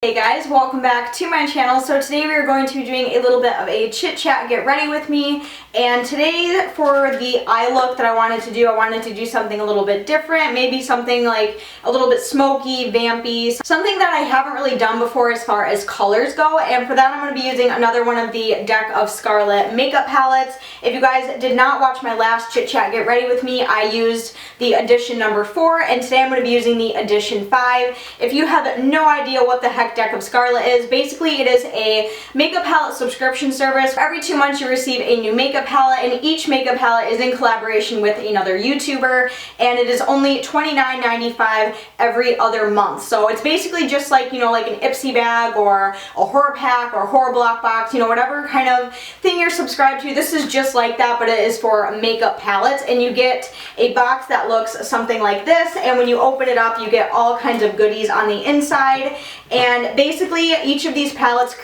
Hey guys, welcome back to my channel. So today we are going to be doing a little bit of a chit chat get ready with me, and today for the eye look that I wanted to do something a little bit different, maybe something like a little bit smoky, vampy, something that I haven't really done before as far as colors go. And for that I'm going to be using another one of the deck of Scarlet makeup palettes. If you guys did not watch my last chit chat get ready with me, I used the edition number 4, and today I'm going to be using the edition 5. If you have no idea what the heck deck of Scarlet is, basically it is a makeup palette subscription service. Every 2 months you receive a new makeup palette, and each makeup palette is in collaboration with another YouTuber, and it is only $29.95 every other month. So it's basically just like, you know, like an Ipsy bag or a horror pack or a horror block box, you know, whatever kind of thing you're subscribed to. This is just like that, but it is for makeup palettes, and you get a box that looks something like this, and when you open it up you get all kinds of goodies on the inside. And basically each of these palettes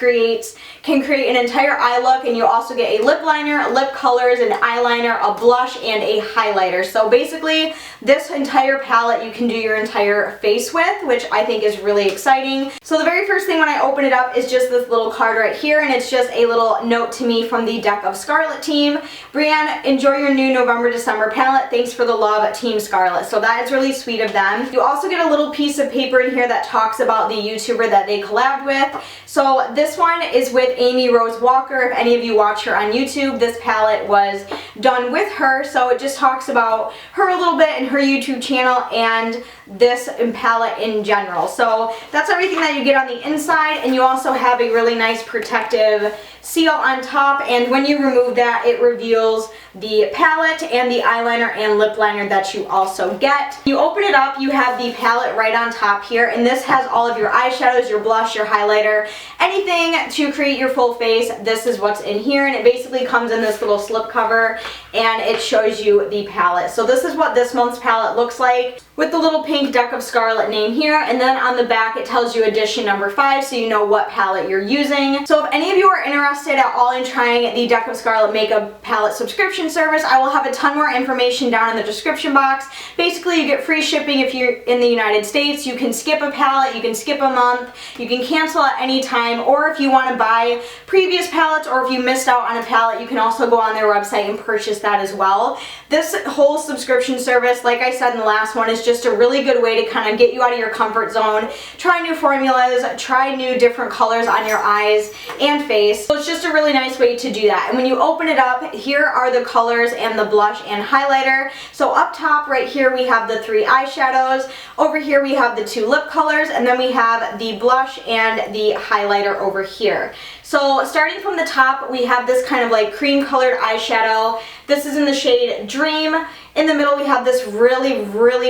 can create an entire eye look, and you also get a lip liner, lip colors, an eyeliner, a blush, and a highlighter. So basically this entire palette you can do your entire face with, which I think is really exciting. So the very first thing when I open it up is just this little card right here, and it's just a little note to me from the Deck of Scarlet team. BreeAnn, enjoy your new November-December palette. Thanks for the love, Team Scarlet. So that is really sweet of them. You also get a little piece of paper in here that talks about the YouTuber that they collabed with. So this one is with Amy Rose Walker. If any of you watch her on YouTube, this palette was done with her. So it just talks about her a little bit and her YouTube channel and this palette in general. So that's everything that you get on the inside, and you also have a really nice protective seal on top, and when you remove that it reveals the palette and the eyeliner and lip liner that you also get. You open it up, you have the palette right on top here, and this has all of your eyeshadows, your blush, your highlighter, anything to create your full face. This is what's in here, and it basically comes in this little slip cover and it shows you the palette. So this is what this month's palette looks like, with the little pink Deck of Scarlet name here, and then on the back it tells you edition number 5, so you know what palette you're using. So if any of you are interested at all in trying the Deck of Scarlet makeup palette subscription service, I will have a ton more information down in the description box. Basically you get free shipping if you're in the United States. You can skip a palette, you can skip a month, you can cancel at any time, or if you want to buy previous palettes or if you missed out on a palette, you can also go on their website and purchase that as well. This whole subscription service, like I said in the last one, is just a really good way to kind of get you out of your comfort zone, try new formulas, try new different colors on your eyes and face. So it's just a really nice way to do that. And when you open it up, here are the colors and the blush and highlighter. So up top right here we have the 3 eyeshadows, over here we have the 2 lip colors, and then we have the blush and the highlighter over here. So starting from the top, we have this kind of like cream colored eyeshadow. This is in the shade Dream. In the middle we have this really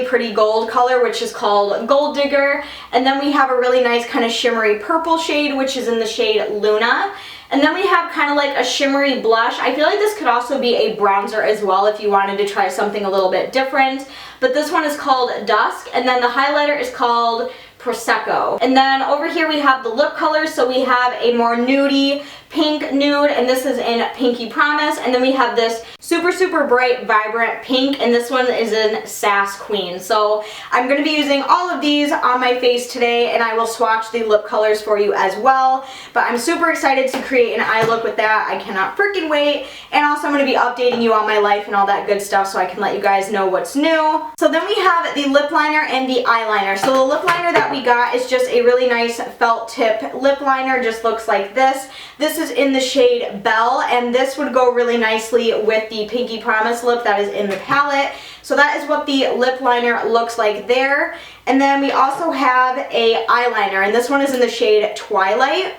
pretty gold color, which is called Gold Digger. And then we have a really nice kind of shimmery purple shade, which is in the shade Luna. And then we have kind of like a shimmery blush. I feel like this could also be a bronzer as well if you wanted to try something a little bit different. But this one is called Dusk, and then the highlighter is called Prosecco. And then over here we have the lip colors, so we have a more nudie pink nude, and this is in Pinky Promise, and then we have this super bright vibrant pink, and this one is in Sass Queen. So I'm going to be using all of these on my face today, and I will swatch the lip colors for you as well. But I'm super excited to create an eye look with that. I cannot freaking wait. And also I'm going to be updating you on my life and all that good stuff, so I can let you guys know what's new. So then we have the lip liner and the eyeliner. So the lip liner that we got is just a really nice felt tip lip liner, just looks like this. This is in the shade Belle, and this would go really nicely with the Pinky Promise lip that is in the palette. So that is what the lip liner looks like there. And then we also have a eyeliner, and this one is in the shade Twilight.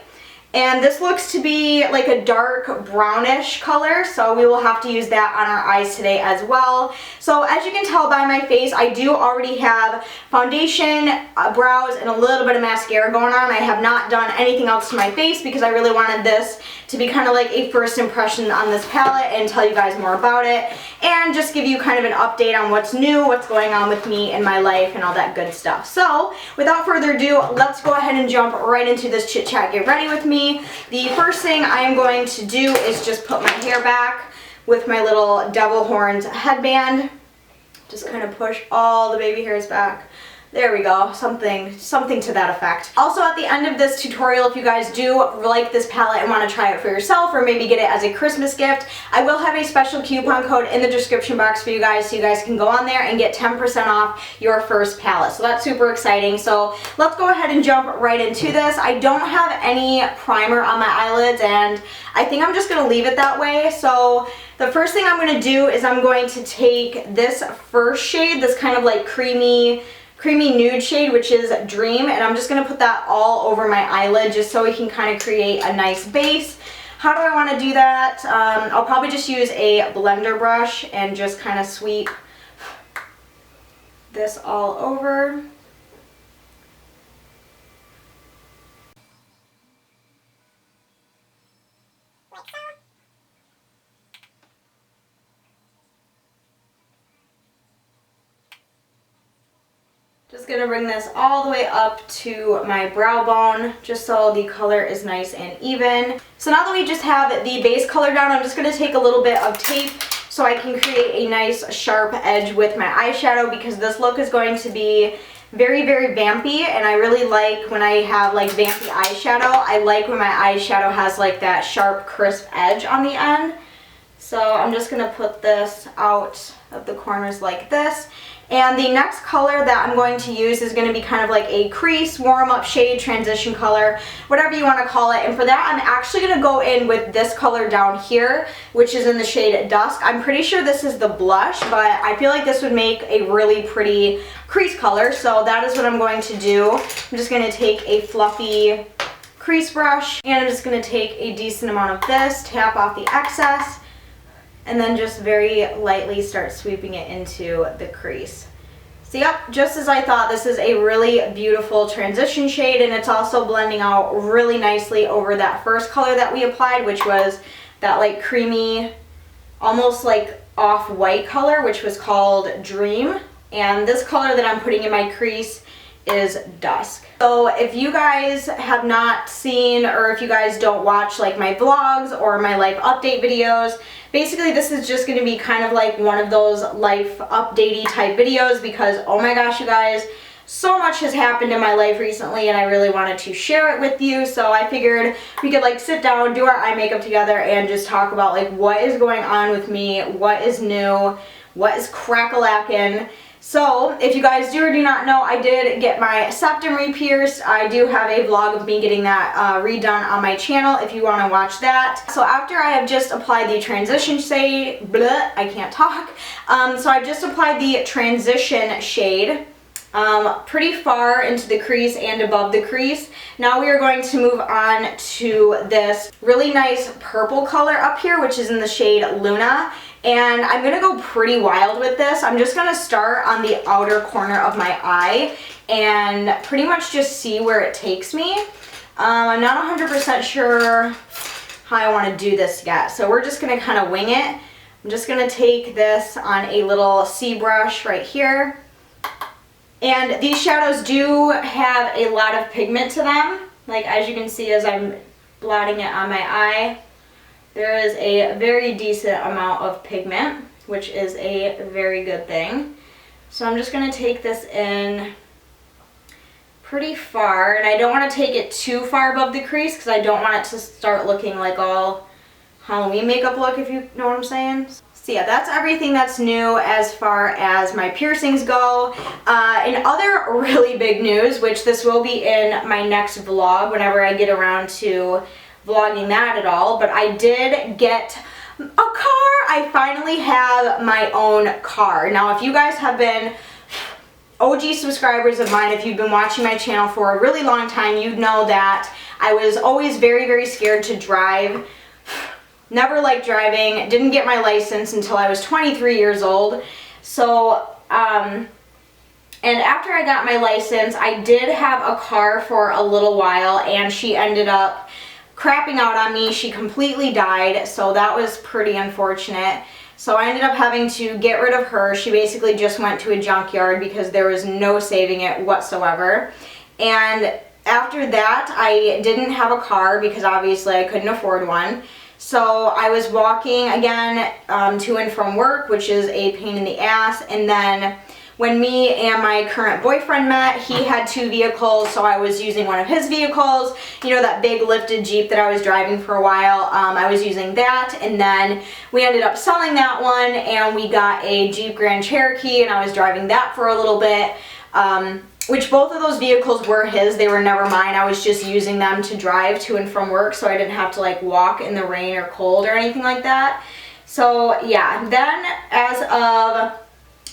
And this looks to be like a dark brownish color, so we will have to use that on our eyes today as well. So as you can tell by my face, I do already have foundation, brows, and a little bit of mascara going on. I have not done anything else to my face because I really wanted this to be kind of like a first impression on this palette and tell you guys more about it, and just give you kind of an update on what's new, what's going on with me in my life, and all that good stuff. So without further ado, let's go ahead and jump right into this chit chat get ready with me. The first thing I am going to do is just put my hair back with my little devil horns headband. Just kind of push all the baby hairs back. There we go, something to that effect. Also, at the end of this tutorial, if you guys do like this palette and want to try it for yourself or maybe get it as a Christmas gift, I will have a special coupon code in the description box for you guys, so you guys can go on there and get 10% off your first palette. So that's super exciting. So let's go ahead and jump right into this. I don't have any primer on my eyelids, and I think I'm just going to leave it that way. So the first thing I'm going to do is I'm going to take this first shade, this kind of like creamy nude shade, which is Dream, and I'm just going to put that all over my eyelid just so we can kind of create a nice base. How do I want to do that? I'll probably just use a blender brush and just kind of sweep this all over. Just gonna bring this all the way up to my brow bone, just so the color is nice and even. So now that we just have the base color down, I'm just gonna take a little bit of tape so I can create a nice sharp edge with my eyeshadow, because this look is going to be very, very vampy, and I really like when I have like vampy eyeshadow. I like when my eyeshadow has like that sharp, crisp edge on the end. So I'm just gonna put this out of the corners like this. And the next color that I'm going to use is going to be kind of like a crease, warm-up shade, transition color, whatever you want to call it. And for that, I'm actually going to go in with this color down here, which is in the shade Dusk. I'm pretty sure this is the blush, but I feel like this would make a really pretty crease color. So that is what I'm going to do. I'm just going to take a fluffy crease brush, and I'm just going to take a decent amount of this, tap off the excess, and then just very lightly start sweeping it into the crease. So yep, just as I thought, this is a really beautiful transition shade, and it's also blending out really nicely over that first color that we applied, which was that like creamy, almost like off-white color, which was called Dream. And this color that I'm putting in my crease is Dusk. So if you guys have not seen, or if you guys don't watch like my vlogs or my life update videos, basically this is just going to be kind of like one of those life updatey type videos, because oh my gosh, you guys, so much has happened in my life recently and I really wanted to share it with you. So I figured we could like sit down, do our eye makeup together, and just talk about like what is going on with me, what is new, what is crack-a-lackin'. So, if you guys do or do not know, I did get my septum re-pierced. I do have a vlog of me getting that redone on my channel if you want to watch that. So after I have just applied the transition shade, I can't talk. So I just applied the transition shade pretty far into the crease and above the crease. Now we are going to move on to this really nice purple color up here, which is in the shade Luna. And I'm going to go pretty wild with this. I'm just going to start on the outer corner of my eye and pretty much just see where it takes me. I'm not 100% sure how I want to do this yet, so we're just going to kind of wing it. I'm just going to take this on a little C brush right here. And these shadows do have a lot of pigment to them, like as you can see as I'm blotting it on my eye. There is a very decent amount of pigment, which is a very good thing. So I'm just going to take this in pretty far, and I don't want to take it too far above the crease because I don't want it to start looking like all Halloween makeup look, if you know what I'm saying. So yeah, that's everything that's new as far as my piercings go. In other really big news, which this will be in my next vlog whenever I get around to vlogging that at all, but I did get a car. I finally have my own car. Now, if you guys have been OG subscribers of mine, if you've been watching my channel for a really long time, you'd know that I was always very, very scared to drive. Never liked driving. Didn't get my license until I was 23 years old. So, and after I got my license, I did have a car for a little while, and she ended up crapping out on me. She completely died, so that was pretty unfortunate. So I ended up having to get rid of her. She basically just went to a junkyard because there was no saving it whatsoever. And after that, I didn't have a car because obviously I couldn't afford one. So I was walking again to and from work, which is a pain in the ass. And then when me and my current boyfriend met, he had 2 vehicles, so I was using one of his vehicles. You know, that big lifted Jeep that I was driving for a while, I was using that, and then we ended up selling that one, and we got a Jeep Grand Cherokee, and I was driving that for a little bit, which both of those vehicles were his. They were never mine. I was just using them to drive to and from work, so I didn't have to like walk in the rain or cold or anything like that. So yeah, then as of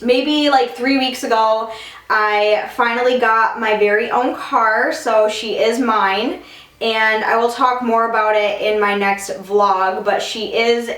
maybe like 3 weeks ago, I finally got my very own car, so she is mine, and I will talk more about it in my next vlog, but she is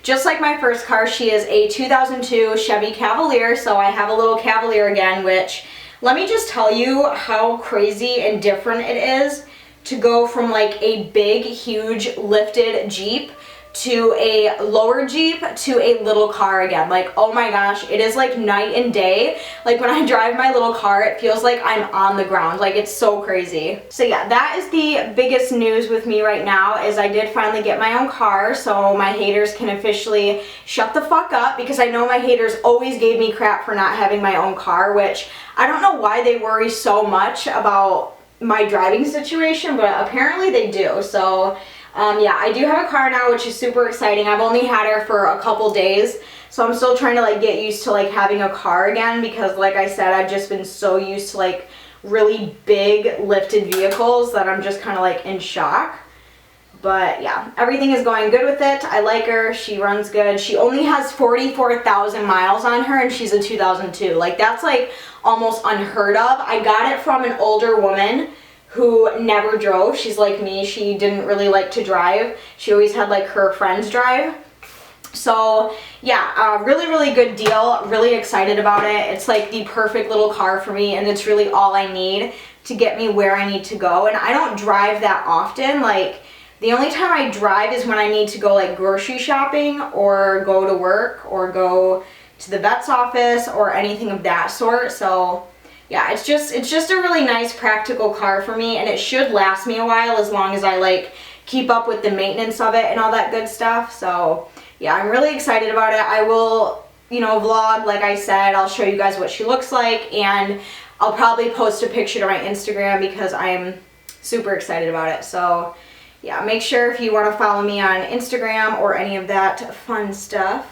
just like my first car, she is a 2002 Chevy Cavalier, so I have a little Cavalier again, which, let me just tell you how crazy and different it is to go from like a big, huge lifted Jeep to a lower Jeep to a little car again. Like, oh my gosh, it is like night and day. Like when I drive my little car, it feels like I'm on the ground. Like, it's so crazy. So yeah, that is the biggest news with me right now, is I did finally get my own car, so my haters can officially shut the fuck up, because I know my haters always gave me crap for not having my own car, which I don't know why they worry so much about my driving situation, but apparently they do. So yeah, I do have a car now, which is super exciting. I've only had her for a couple days, so I'm still trying to like get used to like having a car again, because like I said, I've just been so used to like really big lifted vehicles that I'm just kind of like in shock. But yeah, everything is going good with it. I like her. She runs good. She only has 44,000 miles on her, and she's a 2002. Like, that's like almost unheard of. I got it from an older woman who never drove. She's like me. She didn't really like to drive. She always had like her friends drive. So yeah, really, really good deal. Really excited about it. It's like the perfect little car for me, and it's really all I need to get me where I need to go. And I don't drive that often. Like, the only time I drive is when I need to go like grocery shopping or go to work or go to the vet's office or anything of that sort. So yeah, it's just a really nice practical car for me, and it should last me a while as long as I like keep up with the maintenance of it and all that good stuff. So yeah, I'm really excited about it. I will, you know, vlog, like I said. I'll show you guys what she looks like, and I'll probably post a picture to my Instagram because I'm super excited about it. So yeah, make sure if you want to follow me on Instagram or any of that fun stuff,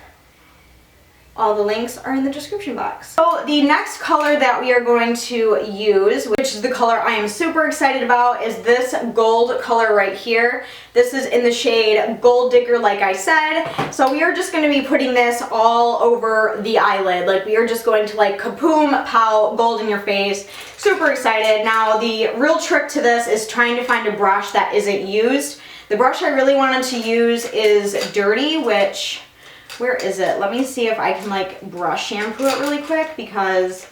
all the links are in the description box. So the next color that we are going to use, which is the color I am super excited about, is this gold color right here. This is in the shade Gold Digger, like I said. So we are just going to be putting this all over the eyelid. Like, we are just going to like kaboom, pow, gold in your face. Super excited. Now, the real trick to this is trying to find a brush that isn't used. The brush I really wanted to use is Dirty, which, where is it? Let me see if I can like brush shampoo it really quick, because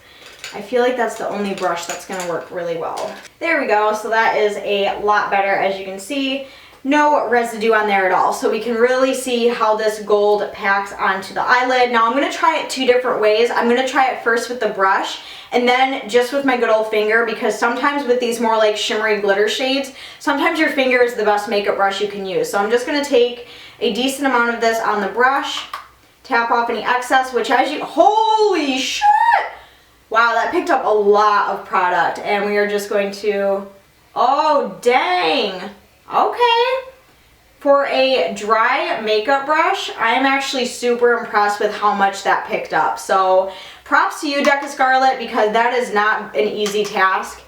I feel like that's the only brush that's going to work really well. There we go. So that is a lot better. As you can see, no residue on there at all. So we can really see how this gold packs onto the eyelid. Now I'm going to try it 2 different ways. I'm going to try it first with the brush, and then just with my good old finger, because sometimes with these more like shimmery glitter shades, sometimes your finger is the best makeup brush you can use. So I'm just going to take a decent amount of this on the brush, tap off any excess, which, as you, holy shit! Wow, that picked up a lot of product, and we are just going to, oh dang, okay. For a dry makeup brush, I am actually super impressed with how much that picked up. So props to you, Scarlet, because that is not an easy task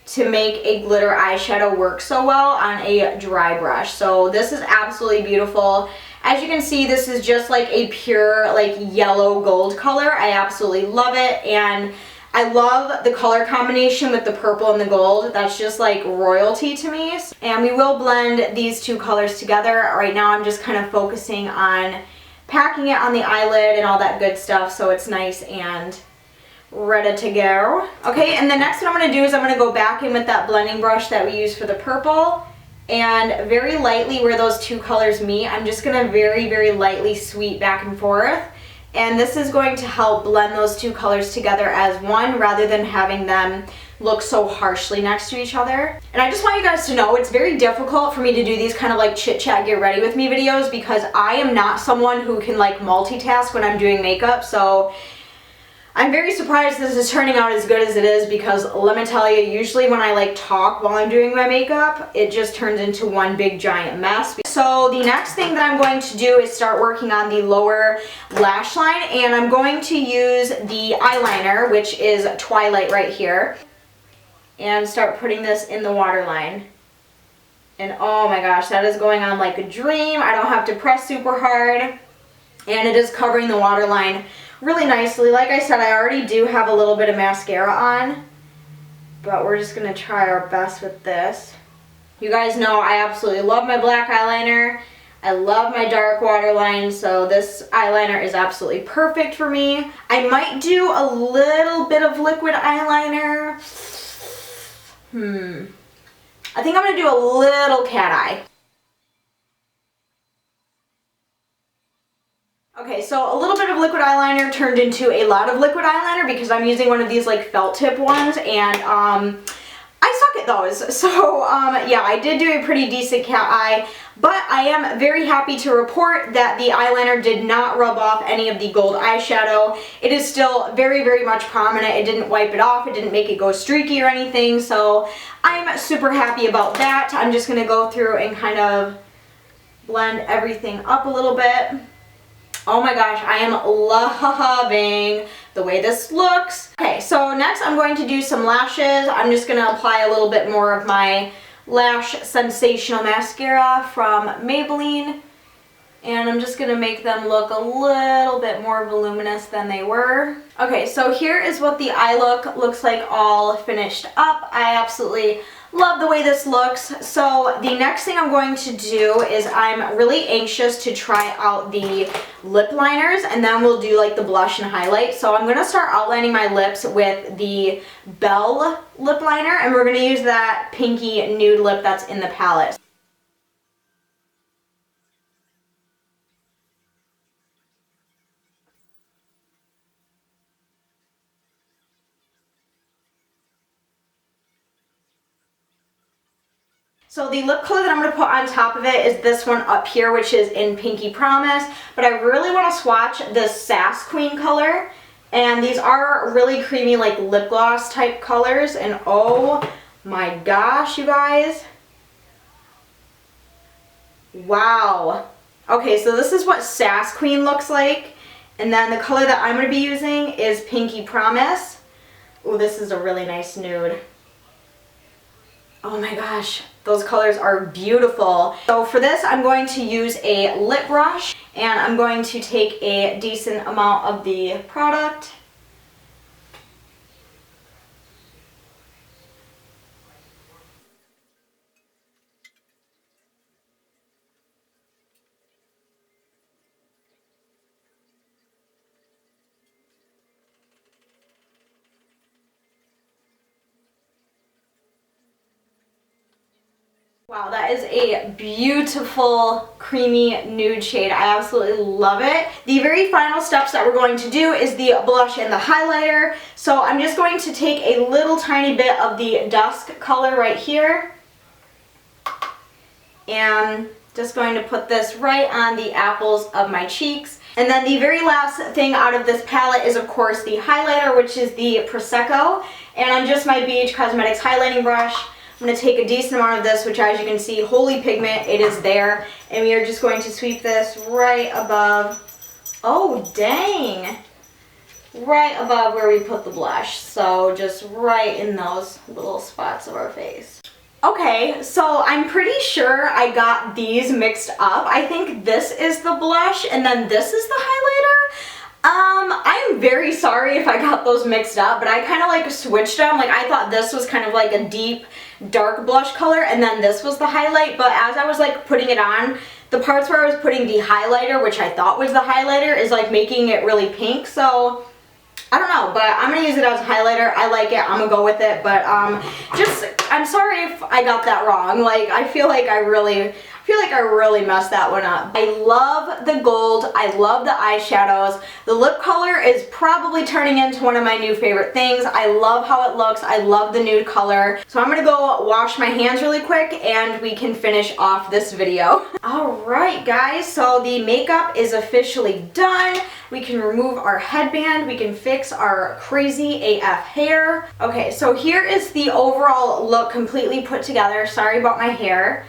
to make a glitter eyeshadow work so well on a dry brush. So this is absolutely beautiful. As you can see, this is just like a pure like yellow gold color. I absolutely love it, and I love the color combination with the purple and the gold. That's just like royalty to me. And we will blend these 2 colors together. Right now I'm just kind of focusing on packing it on the eyelid and all that good stuff, so it's nice and ready to go. Okay, and the next one I'm going to do is I'm going to go back in with that blending brush that we used for the purple, and very lightly where those 2 colors meet, I'm just going to very, very lightly sweep back and forth. And this is going to help blend those 2 colors together as one, rather than having them look so harshly next to each other. And I just want you guys to know, it's very difficult for me to do these kind of like chit chat get ready with me videos, because I am not someone who can like multitask when I'm doing makeup. So I'm very surprised this is turning out as good as it is because let me tell you, usually when I like talk while I'm doing my makeup, it just turns into one big giant mess. So the next thing that I'm going to do is start working on the lower lash line, and I'm going to use the eyeliner, which is Twilight right here, and start putting this in the waterline. And oh my gosh, that is going on like a dream. I don't have to press super hard, and it is covering the waterline really nicely. Like I said, I already do have a little bit of mascara on, but we're just gonna try our best with this. You guys know I absolutely love my black eyeliner. I love my dark waterline, so this eyeliner is absolutely perfect for me. I might do a little bit of liquid eyeliner. I think I'm gonna do a little cat eye. Okay, so a little bit of liquid eyeliner turned into a lot of liquid eyeliner because I'm using one of these like felt tip ones, and I suck at those. So yeah, I did do a pretty decent cat eye, but I am very happy to report that the eyeliner did not rub off any of the gold eyeshadow. It is still very, very much prominent. It didn't wipe it off. It didn't make it go streaky or anything, so I'm super happy about that. I'm just gonna go through and kind of blend everything up a little bit. Oh my gosh, I am loving the way this looks. Okay, so next I'm going to do some lashes. I'm just going to apply a little bit more of my Lash Sensational Mascara from Maybelline. And I'm just going to make them look a little bit more voluminous than they were. Okay, so here is what the eye look looks like all finished up. I absolutely love the way this looks. So the next thing I'm going to do is I'm really anxious to try out the lip liners, and then we'll do like the blush and highlight. So I'm going to start outlining my lips with the Belle lip liner, and we're going to use that pinky nude lip that's in the palette. So the lip color that I'm going to put on top of it is this one up here, which is in Pinky Promise. But I really want to swatch this Sass Queen color. And these are really creamy, like lip gloss type colors. And oh my gosh, you guys. Wow. Okay, so this is what Sass Queen looks like. And then the color that I'm going to be using is Pinky Promise. Oh, this is a really nice nude. Oh my gosh, those colors are beautiful. So for this, I'm going to use a lip brush, and I'm going to take a decent amount of the product. Wow, that is a beautiful creamy nude shade. I absolutely love it. The very final steps that we're going to do is the blush and the highlighter. So I'm just going to take a little tiny bit of the Dusk color right here, and just going to put this right on the apples of my cheeks. And then the very last thing out of this palette is, of course, the highlighter, which is the Prosecco. And on just my BH Cosmetics highlighting brush, I'm going to take a decent amount of this, which, as you can see, holy pigment, it is there. And we are just going to sweep this right above, oh dang, right above where we put the blush. So just right in those little spots of our face. Okay, so I'm pretty sure I got these mixed up. I think this is the blush and then this is the highlighter. I'm very sorry if I got those mixed up, but I kind of like switched them. Like I thought this was kind of like a deep dark blush color and then this was the highlight, but as I was like putting it on, the parts where I was putting the highlighter, which I thought was the highlighter, is like making it really pink. So I don't know, but I'm going to use it as a highlighter. I like it. I'm going to go with it, but I'm sorry if I got that wrong. Like I feel like I really feel like I really messed that one up. I love the gold. I love the eyeshadows. The lip color is probably turning into one of my new favorite things. I love how it looks. I love the nude color. So I'm gonna go wash my hands really quick and we can finish off this video. Alright guys, so the makeup is officially done. We can remove our headband. We can fix our crazy AF hair. Okay, so here is the overall look completely put together. Sorry about my hair.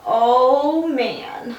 Oh man.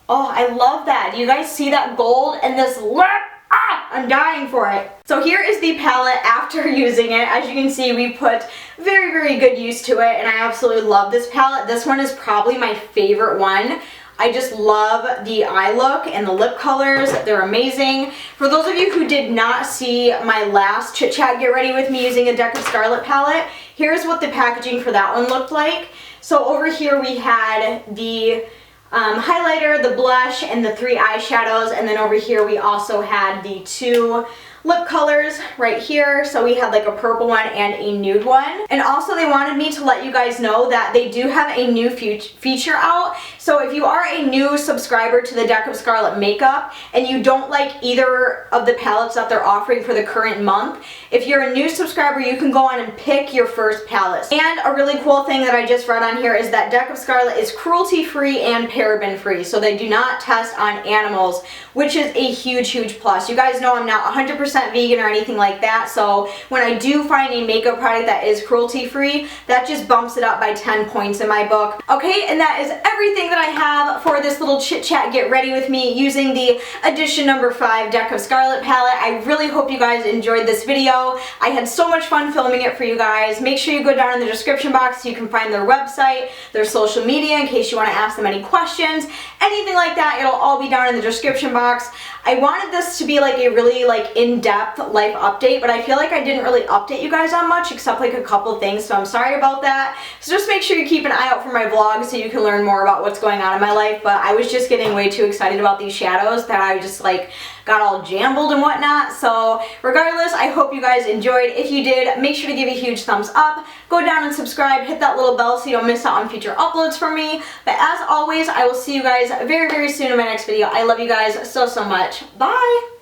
Oh, I love that. You guys see that gold and this lip? Ah, I'm dying for it. So here is the palette after using it. As you can see, we put very, very good use to it and I absolutely love this palette. This one is probably my favorite one. I just love the eye look and the lip colors. They're amazing. For those of you who did not see my last Chit Chat Get Ready With Me using a deck of Scarlet palette, here's what the packaging for that one looked like. So over here we had the highlighter, the blush, and the 3 eyeshadows, and then over here we also had the 2 lip colors right here. So we had like a purple one and a nude one. And also they wanted me to let you guys know that they do have a new feature out. So if you are a new subscriber to the Deck of Scarlet makeup and you don't like either of the palettes that they're offering for the current month, if you're a new subscriber, you can go on and pick your first palettes. And a really cool thing that I just read on here is that Deck of Scarlet is cruelty free and paraben free. So they do not test on animals, which is a huge, huge plus. You guys know I'm not 100% vegan or anything like that, so when I do find a makeup product that is cruelty free, that just bumps it up by 10 points in my book. Okay, and that is everything that I have for this little Chit Chat Get Ready With Me using the edition number 5 Deck of Scarlet palette. I really hope you guys enjoyed this video. I had so much fun filming it for you guys. Make sure you go down in the description box so you can find their website, their social media in case you want to ask them any questions, anything like that. It'll all be down in the description box. I wanted this to be like a really like in-depth life update, but I feel like I didn't really update you guys on much except like a couple things, so I'm sorry about that. So just make sure you keep an eye out for my vlog so you can learn more about what's going on in my life, but I was just getting way too excited about these shadows that I just like got all jambled and whatnot. So regardless, I hope you guys enjoyed. If you did, make sure to give a huge thumbs up, go down and subscribe, hit that little bell so you don't miss out on future uploads from me. But as always, I will see you guys very, very soon in my next video. I love you guys so, so much. Bye!